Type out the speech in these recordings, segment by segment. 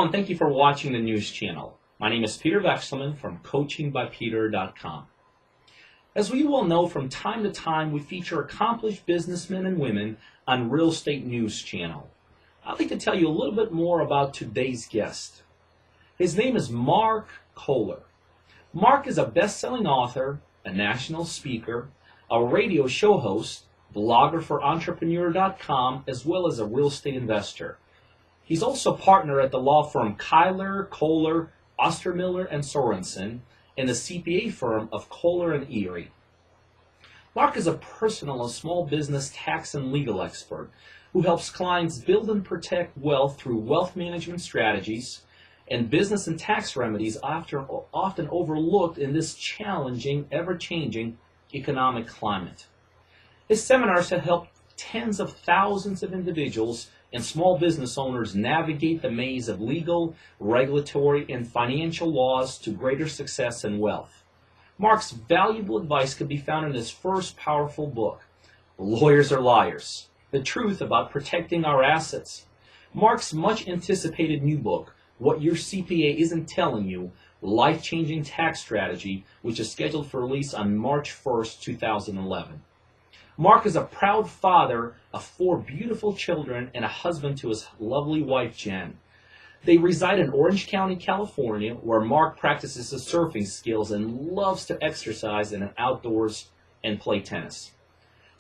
and thank you for watching the news channel. My name is Peter Vekselman from coachingbypeter.com. As we all know, from time to time we feature accomplished businessmen and women on Real Estate News Channel. I'd like to tell you a little bit more about today's guest. His name is Mark Kohler. Mark is a best-selling author, a national speaker, a radio show host, blogger for Entrepreneur.com, as well as a real estate investor. He's also a partner at the law firm Kohler, Ostermiller, and Sorensen, and the CPA firm of Kohler and Erie. Mark is a personal and small business tax and legal expert who helps clients build and protect wealth through wealth management strategies and business and tax remedies often overlooked in this challenging, ever-changing economic climate. His seminars have helped tens of thousands of individuals and small business owners navigate the maze of legal, regulatory, and financial laws to greater success and wealth. Mark's valuable advice can be found in his first powerful book, Lawyers Are Liars: The Truth About Protecting Our Assets. Mark's much anticipated new book, What Your CPA Isn't Telling You: Life-Changing Tax Strategy, which is scheduled for release on March 1st, 2011. Mark is a proud father of 4 beautiful children and a husband to his lovely wife, Jen. They reside in Orange County, California, where Mark practices his surfing skills and loves to exercise in the outdoors and play tennis.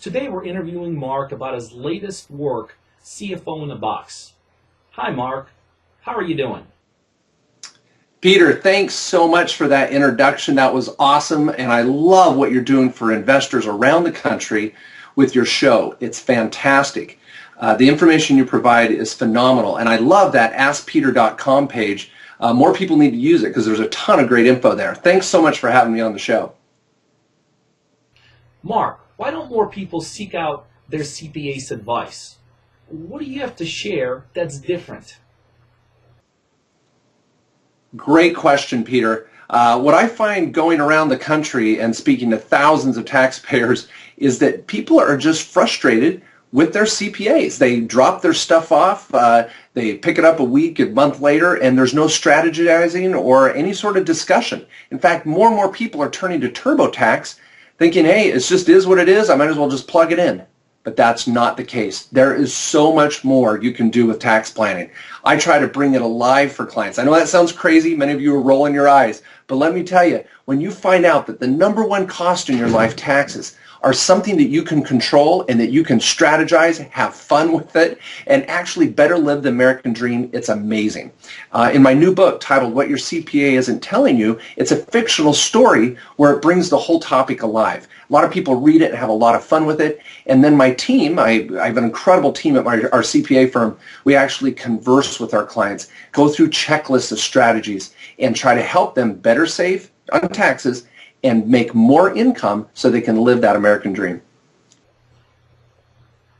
Today we're interviewing Mark about his latest work, CFO in a Box. Hi, Mark. How are you doing? Peter, thanks so much for that introduction. That was awesome, and I love what you're doing for investors around the country with your show. It's fantastic. The information you provide is phenomenal, and I love that AskPeter.com page. More people need to use it because there's a ton of great info there. Thanks so much for having me on the show. Mark, why don't more people seek out their CPA's advice? What do you have to share that's different? Great question, Peter. What I find going around the country and speaking to thousands of taxpayers is that people are just frustrated with their CPAs. They drop their stuff off, they pick it up a week, a month later, and there's no strategizing or any sort of discussion. In fact, more and more people are turning to TurboTax thinking, hey, it just is what it is, I might as well just plug it in. But that's not the case. There is so much more you can do with tax planning. I try to bring it alive for clients. I know that sounds crazy. Many of you are rolling your eyes. But let me tell you, when you find out that the #1 cost in your life, taxes, are something that you can control and that you can strategize, have fun with it, and actually better live the American dream, it's amazing. In my new book titled What Your CPA Isn't Telling You, it's a fictional story where it brings the whole topic alive. A lot of people read it and have a lot of fun with it. And then my team, I have an incredible team at our CPA firm. We actually converse with our clients, go through checklists of strategies, and try to help them better save on taxes and make more income so they can live that American dream.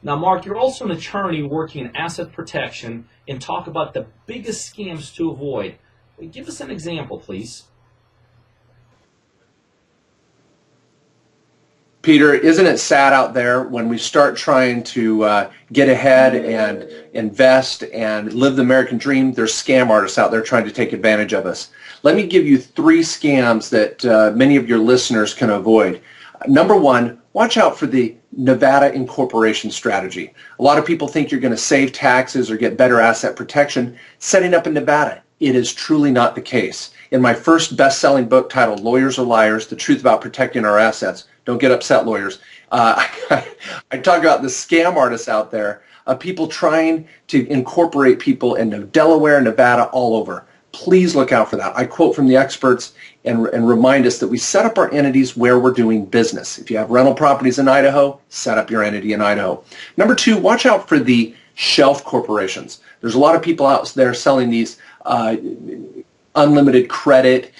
Now, Mark, you're also an attorney working in asset protection and talk about the biggest scams to avoid. Give us an example, please. Peter, isn't it sad out there when we start trying to get ahead and invest and live the American dream? There's scam artists out there trying to take advantage of us. Let me give you 3 scams that many of your listeners can avoid. Number 1, watch out for the Nevada incorporation strategy. A lot of people think you're going to save taxes or get better asset protection setting up in Nevada. It is truly not the case. In my first best-selling book titled Lawyers Are Liars: The Truth About Protecting Our Assets, don't get upset, lawyers, I talk about the scam artists out there, people trying to incorporate people in Delaware, Nevada, all over. Please look out for that. I quote from the experts and remind us that we set up our entities where we're doing business. If you have rental properties in Idaho, set up your entity in Idaho. Number 2, watch out for the shelf corporations. There's a lot of people out there selling these unlimited credit.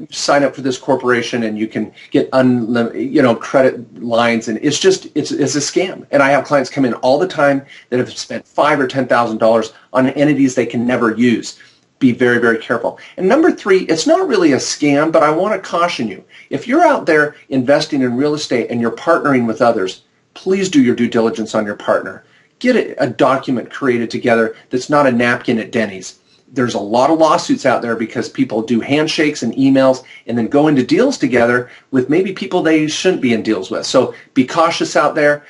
Sign up for this corporation and you can get unlimited, credit lines, and it's a scam. And I have clients come in all the time that have spent $5,000 or $10,000 on entities they can never use. Be very, very careful. And number 3, it's not really a scam, but I want to caution you. If you're out there investing in real estate and you're partnering with others, please do your due diligence on your partner. Get a document created together that's not a napkin at Denny's. there's a lot of lawsuits out there because people do handshakes and emails and then go into deals together with maybe people they shouldn't be in deals with. So be cautious out there,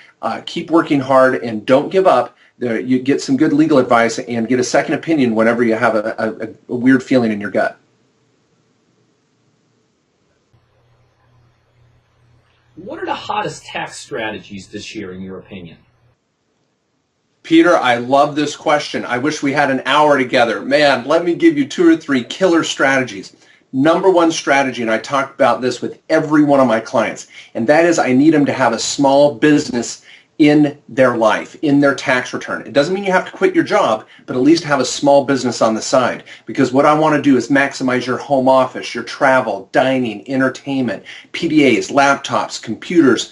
keep working hard, and don't give up. You get some good legal advice and get a second opinion whenever you have a weird feeling in your gut. What are the hottest tax strategies this year in your opinion? Peter, I love this question. I wish we had an hour together. Man, let me give you 2 or 3 killer strategies. Number one strategy, and I talk about this with every one of my clients, and that is I need them to have a small business in their life, in their tax return. It doesn't mean you have to quit your job, but at least have a small business on the side. Because what I want to do is maximize your home office, your travel, dining, entertainment, PDAs, laptops, computers,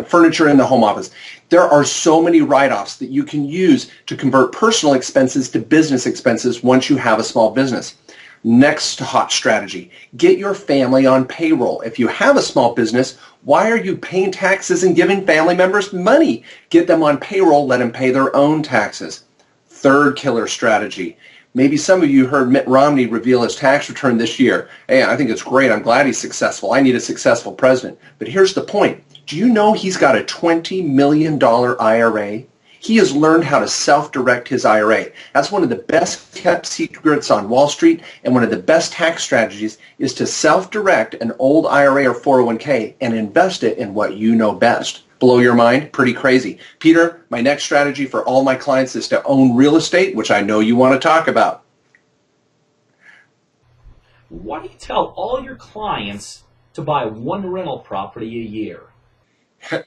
furniture in the home office. There are so many write-offs that you can use to convert personal expenses to business expenses once you have a small business. Next hot strategy, get your family on payroll. If you have a small business, why are you paying taxes and giving family members money? Get them on payroll, let them pay their own taxes. Third killer strategy. Maybe some of you heard Mitt Romney reveal his tax return this year. Hey, I think it's great. I'm glad he's successful. I need a successful president. But here's the point. Do you know he's got a $20 million IRA? He has learned how to self-direct his IRA. That's one of the best kept secrets on Wall Street, and one of the best tax strategies is to self-direct an old IRA or 401k and invest it in what you know best. Blow your mind? Pretty crazy. Peter, my next strategy for all my clients is to own real estate, which I know you want to talk about. Why do you tell all your clients to buy one rental property a year?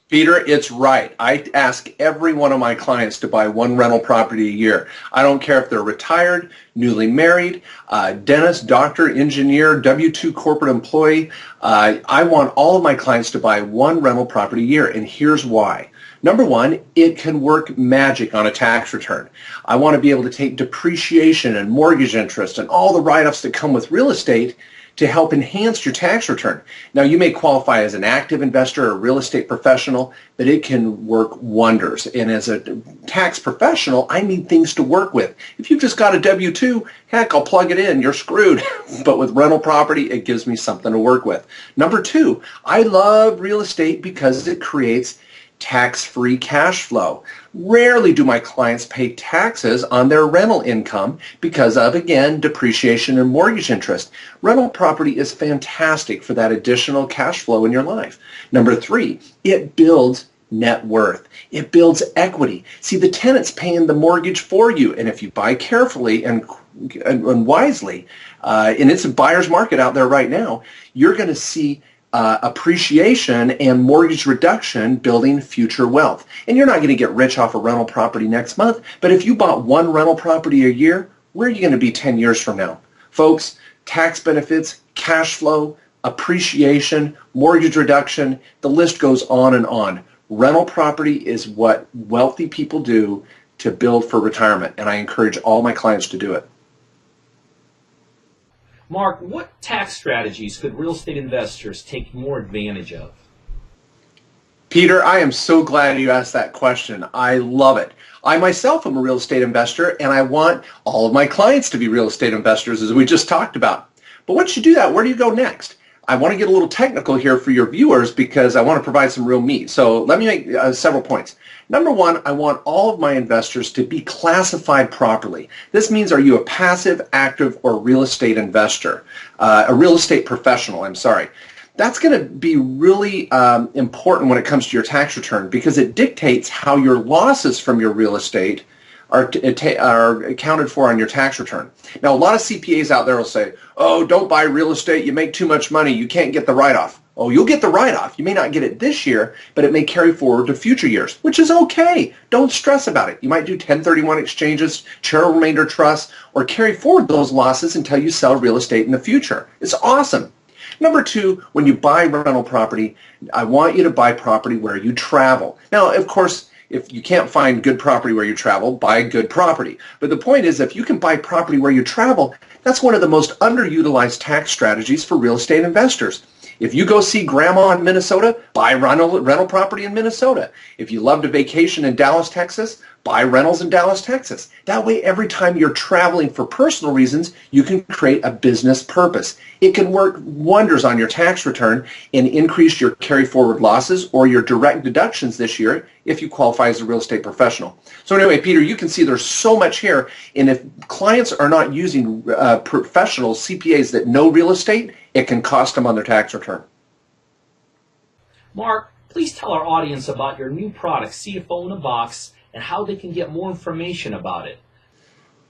Peter, it's right. I ask every one of my clients to buy one rental property a year. I don't care if they're retired, newly married, dentist, doctor, engineer, W-2 corporate employee. I want all of my clients to buy one rental property a year, and here's why. Number one, it can work magic on a tax return. I want to be able to take depreciation and mortgage interest and all the write-offs that come with real estate to help enhance your tax return. Now, you may qualify as an active investor or a real estate professional, but it can work wonders. And as a tax professional, I need things to work with. If you've just got a W-2, heck, I'll plug it in. You're screwed. But with rental property, it gives me something to work with. Number two, I love real estate because it creates tax-free cash flow. Rarely do my clients pay taxes on their rental income because of, again, depreciation and mortgage interest. Rental property is fantastic for that additional cash flow in your life. Number three, it builds net worth. It builds equity. See, the tenant's paying the mortgage for you, and if you buy carefully and wisely, and it's a buyer's market out there right now, you're going to see appreciation and mortgage reduction building future wealth. And you're not going to get rich off a rental property next month, but if you bought one rental property a year, where are you going to be 10 years from now? Folks, tax benefits, cash flow, appreciation, mortgage reduction, the list goes on and on. Rental property is what wealthy people do to build for retirement, and I encourage all my clients to do it. Mark, what tax strategies could real estate investors take more advantage of? Peter, I am so glad you asked that question. I love it. I myself am a real estate investor, and I want all of my clients to be real estate investors, as we just talked about. But once you do that, where do you go next? I want to get a little technical here for your viewers because I want to provide some real meat. So let me make several points. Number one, I want all of my investors to be classified properly. This means, are you a passive, active, or real estate investor? A real estate professional, I'm sorry. That's going to be really important when it comes to your tax return because it dictates how your losses from your real estate are accounted for on your tax return. Now, a lot of CPAs out there will say, oh, don't buy real estate. You make too much money. You can't get the write-off. Oh, you'll get the write-off. You may not get it this year, but it may carry forward to future years, which is okay. Don't stress about it. You might do 1031 exchanges, charitable remainder trusts, or carry forward those losses until you sell real estate in the future. It's awesome. Number two, when you buy rental property, I want you to buy property where you travel. Now, of course, if you can't find good property where you travel, buy good property. But the point is, if you can buy property where you travel, that's one of the most underutilized tax strategies for real estate investors. If you go see grandma in Minnesota, buy rental property in Minnesota. If you love to vacation in Dallas, Texas, buy rentals in Dallas, Texas. That way, every time you're traveling for personal reasons, you can create a business purpose. It can work wonders on your tax return and increase your carry forward losses or your direct deductions this year if you qualify as a real estate professional. So anyway, Peter, you can see there's so much here, and if clients are not using professional CPAs that know real estate, it can cost them on their tax return. Mark, please tell our audience about your new product, CFO in a Box, and how they can get more information about it.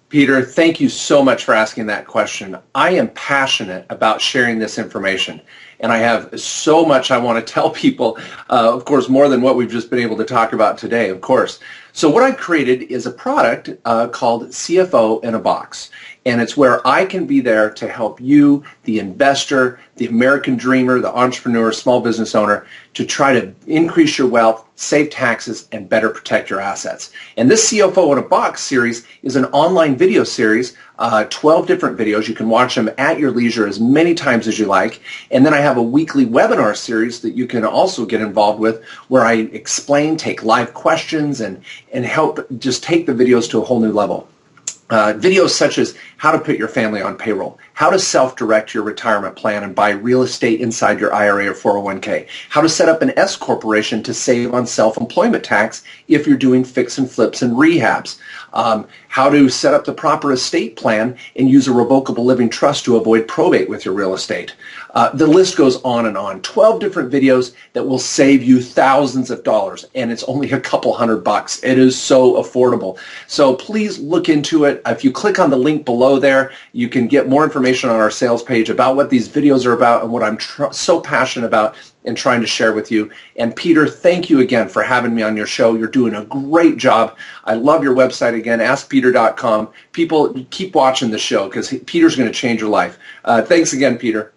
Peter, thank you so much for asking that question. I am passionate about sharing this information, and I have so much I want to tell people, of course, more than what we've just been able to talk about today, of course. So what I've created is a product called CFO in a Box, and it's where I can be there to help you, the investor, the American dreamer, the entrepreneur, small business owner, to try to increase your wealth, save taxes, and better protect your assets. And this CFO in a Box series is an online video series, 12 different videos. You can watch them at your leisure as many times as you like. And then I have a weekly webinar series that you can also get involved with, where I explain, take live questions, and help just take the videos to a whole new level. Videos such as how to put your family on payroll, how to self-direct your retirement plan and buy real estate inside your IRA or 401k, how to set up an S corporation to save on self-employment tax if you're doing fix and flips and rehabs, how to set up the proper estate plan and use a revocable living trust to avoid probate with your real estate. The list goes on and on. 12 different videos that will save you thousands of dollars, and it's only a couple $100. It is so affordable. So please look into it. If you click on the link below there, you can get more information on our sales page about what these videos are about and what I'm so passionate about and trying to share with you. And Peter, thank you again for having me on your show. You're doing a great job. I love your website again, askpeter.com. People, keep watching the show because Peter's going to change your life. Thanks again, Peter.